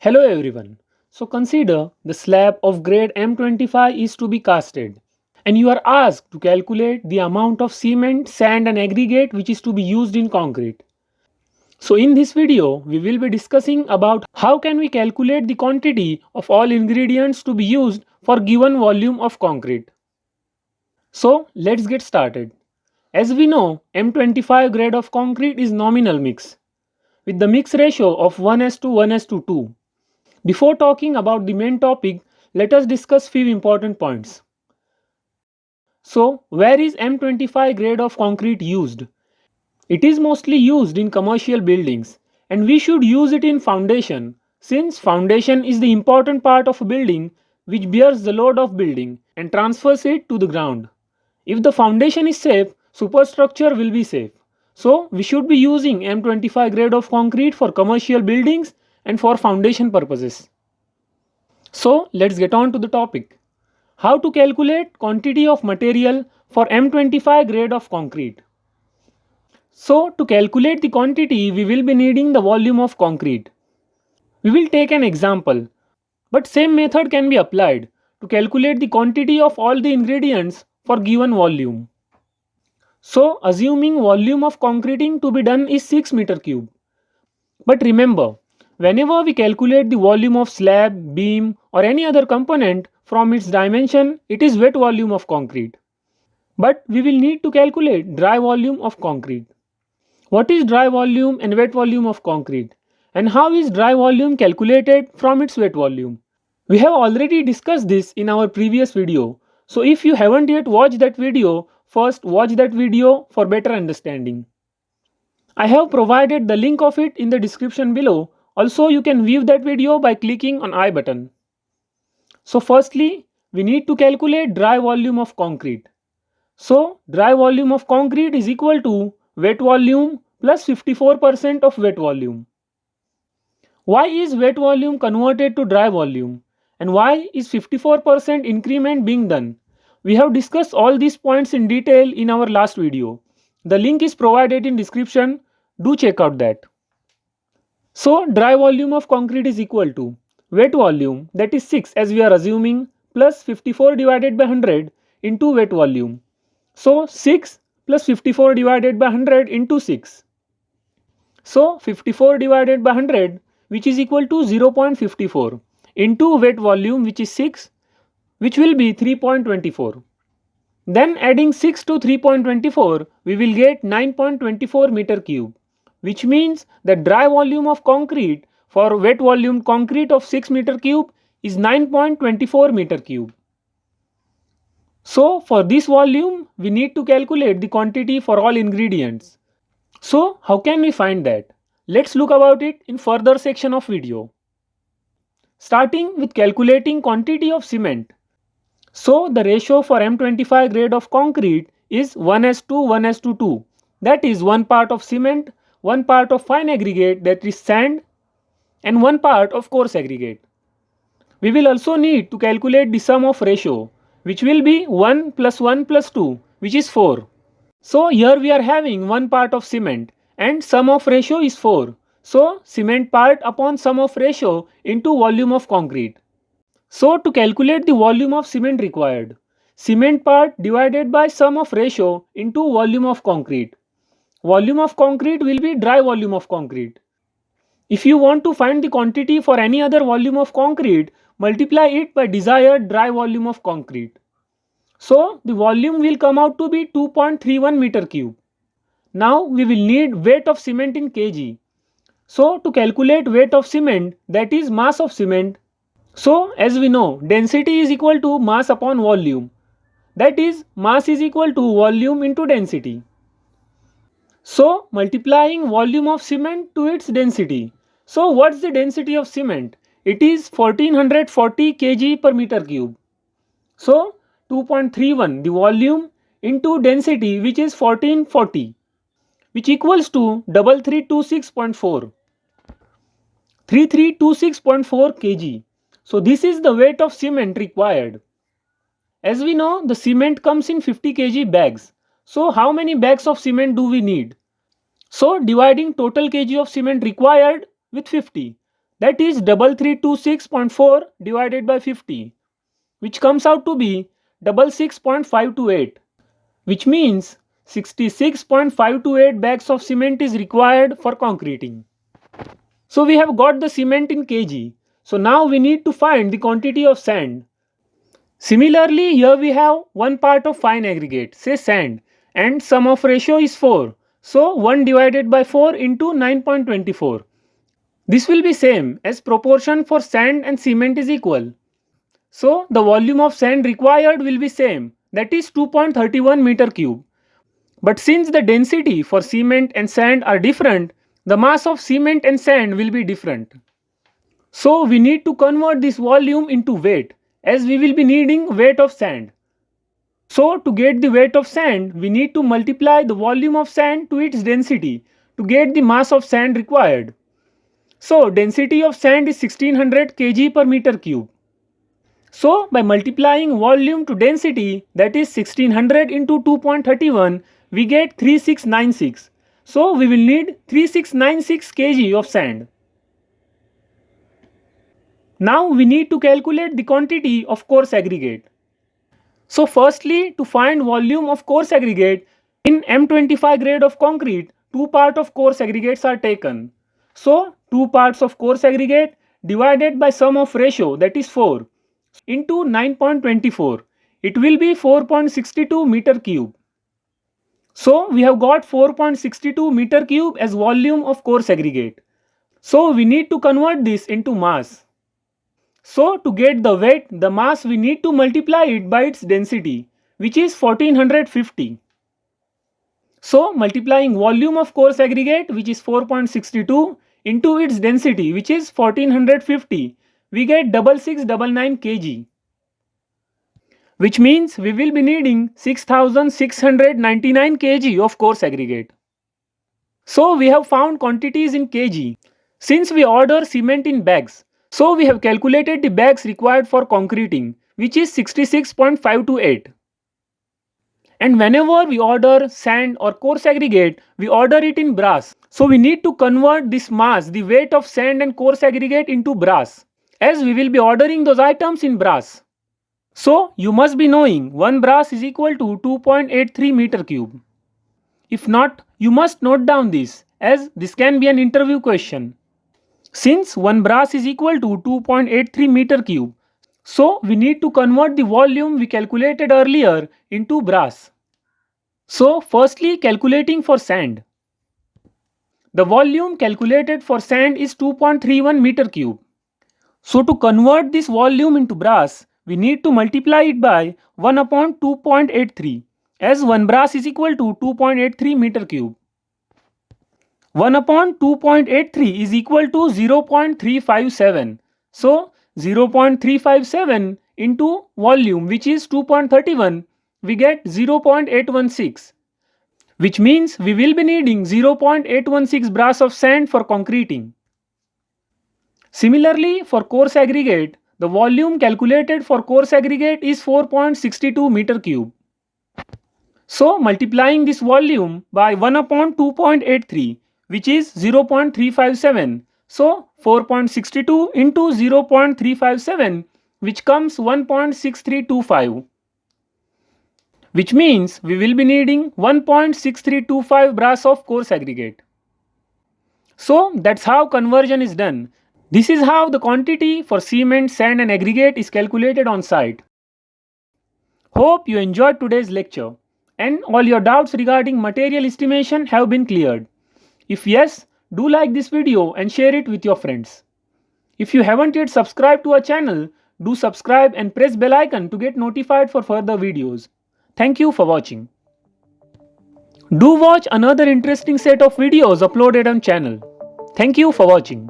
Hello everyone. So consider the slab of grade M25 is to be casted and you are asked to calculate the amount of cement, sand and aggregate which is to be used in concrete. So in this video we will be discussing about how can we calculate the quantity of all ingredients to be used for given volume of concrete. So let's get started. As we know, M25 grade of concrete is nominal mix with the mix ratio of 1:1 1:2. Before talking about the main topic, let us discuss few important points. So, where is M25 grade of concrete used? It is mostly used in commercial buildings and we should use it in foundation since foundation is the important part of a building which bears the load of building and transfers it to the ground. If the foundation is safe, superstructure will be safe. So, we should be using M25 grade of concrete for commercial buildings and for foundation purposes. So let's get on to the topic. How to calculate quantity of material for M25 grade of concrete. So to calculate the quantity we will be needing the volume of concrete. We will take an example, but same method can be applied to calculate the quantity of all the ingredients for given volume. So assuming volume of concreting to be done is 6 meter cube. But remember, whenever we calculate the volume of slab, beam or any other component from its dimension, it is wet volume of concrete. But we will need to calculate dry volume of concrete. What is dry volume and wet volume of concrete? And how is dry volume calculated from its wet volume? We have already discussed this in our previous video. So if you haven't yet watched that video, first watch that video for better understanding. I have provided the link of it in the description below. Also, you can view that video by clicking on I button. So firstly, we need to calculate dry volume of concrete. So dry volume of concrete is equal to wet volume plus 54% of wet volume. Why is wet volume converted to dry volume? And why is 54% increment being done? We have discussed all these points in detail in our last video. The link is provided in description. Do check out that. So dry volume of concrete is equal to wet volume, that is 6 as we are assuming, plus 54 divided by 100 into wet volume. So 6 plus 54 divided by 100 into 6. So 54 divided by 100 which is equal to 0.54 into wet volume which is 6 which will be 3.24. Then adding 6 to 3.24 we will get 9.24 meter cube, which means the dry volume of concrete for wet volume concrete of 6 meter cube is 9.24 meter cube. So for this volume we need to calculate the quantity for all ingredients. So how can we find that? Let's look about it in further section of video. Starting with calculating quantity of cement. So the ratio for M25 grade of concrete is 1:2 1:2. That is 1 part of cement, 1 part of fine aggregate that is sand and 1 part of coarse aggregate. We will also need to calculate the sum of ratio which will be 1 plus 1 plus 2 which is 4. So here we are having 1 part of cement and sum of ratio is 4. So cement part upon sum of ratio into volume of concrete. So to calculate the volume of cement required, cement part divided by sum of ratio into volume of concrete. Volume of concrete will be dry volume of concrete. If you want to find the quantity for any other volume of concrete, multiply it by desired dry volume of concrete. So the volume will come out to be 2.31 meter cube. Now we will need weight of cement in kg. So to calculate weight of cement, that is mass of cement. So as we know, density is equal to mass upon volume. That is, mass is equal to volume into density. So multiplying volume of cement to its density. So what's the density of cement? It is 1440 kg per meter cube. So 2.31 the volume into density which is 1440 which equals to 3326.4. 3326.4 kg. So this is the weight of cement required. As we know, the cement comes in 50 kg bags. So how many bags of cement do we need? So dividing total kg of cement required with 50. that is 3326.4 divided by 50, which comes out to be 66.528, which means 66.528 bags of cement is required for concreting. So we have got the cement in kg. So now we need to find the quantity of sand. Similarly, here we have one part of fine aggregate, say sand, and sum of ratio is 4. So 1 divided by 4 into 9.24. This will be same as proportion for sand and cement is equal. So the volume of sand required will be same, that is 2.31 meter cube. But since the density for cement and sand are different, the mass of cement and sand will be different. So we need to convert this volume into weight, as we will be needing weight of sand. So to get the weight of sand, we need to multiply the volume of sand to its density to get the mass of sand required. So density of sand is 1600 kg per meter cube. So by multiplying volume to density, that is 1600 into 2.31, we get 3696. So we will need 3696 kg of sand. Now we need to calculate the quantity of coarse aggregate. So firstly, to find volume of coarse aggregate, in M25 grade of concrete, 2 parts of coarse aggregates are taken. So 2 parts of coarse aggregate divided by sum of ratio, that is 4, into 9.24. It will be 4.62 meter cube. So we have got 4.62 meter cube as volume of coarse aggregate. So we need to convert this into mass. So to get the weight, the mass, we need to multiply it by its density, which is 1450. So multiplying volume of coarse aggregate, which is 4.62, into its density, which is 1450, we get 6699 kg. Which means we will be needing 6699 kg of coarse aggregate. So we have found quantities in kg. Since we order cement in bags, so we have calculated the bags required for concreting, which is 66.528. And whenever we order sand or coarse aggregate, we order it in brass. So we need to convert this mass, the weight of sand and coarse aggregate, into brass, as we will be ordering those items in brass. So you must be knowing 1 brass is equal to 2.83 meter cube. If not, you must note down this, as this can be an interview question. Since 1 brass is equal to 2.83 meter cube, so we need to convert the volume we calculated earlier into brass. So firstly, calculating for sand. The volume calculated for sand is 2.31 meter cube. So to convert this volume into brass, we need to multiply it by 1 upon 2.83, as 1 brass is equal to 2.83 meter cube. 1 upon 2.83 is equal to 0.357. So 0.357 into volume, which is 2.31, we get 0.816, which means we will be needing 0.816 brass of sand for concreting. Similarly, for coarse aggregate, the volume calculated for coarse aggregate is 4.62 meter cube. So multiplying this volume by 1 upon 2.83, which is 0.357. So 4.62 into 0.357, which comes 1.6325. Which means we will be needing 1.6325 brass of coarse aggregate. So that's how conversion is done. This is how the quantity for cement, sand and aggregate is calculated on site. Hope you enjoyed today's lecture and all your doubts regarding material estimation have been cleared. If yes, do like this video and share it with your friends. If you haven't yet subscribed to our channel, do subscribe and press bell icon to get notified for further videos. Thank you for watching. Do watch another interesting set of videos uploaded on channel. Thank you for watching.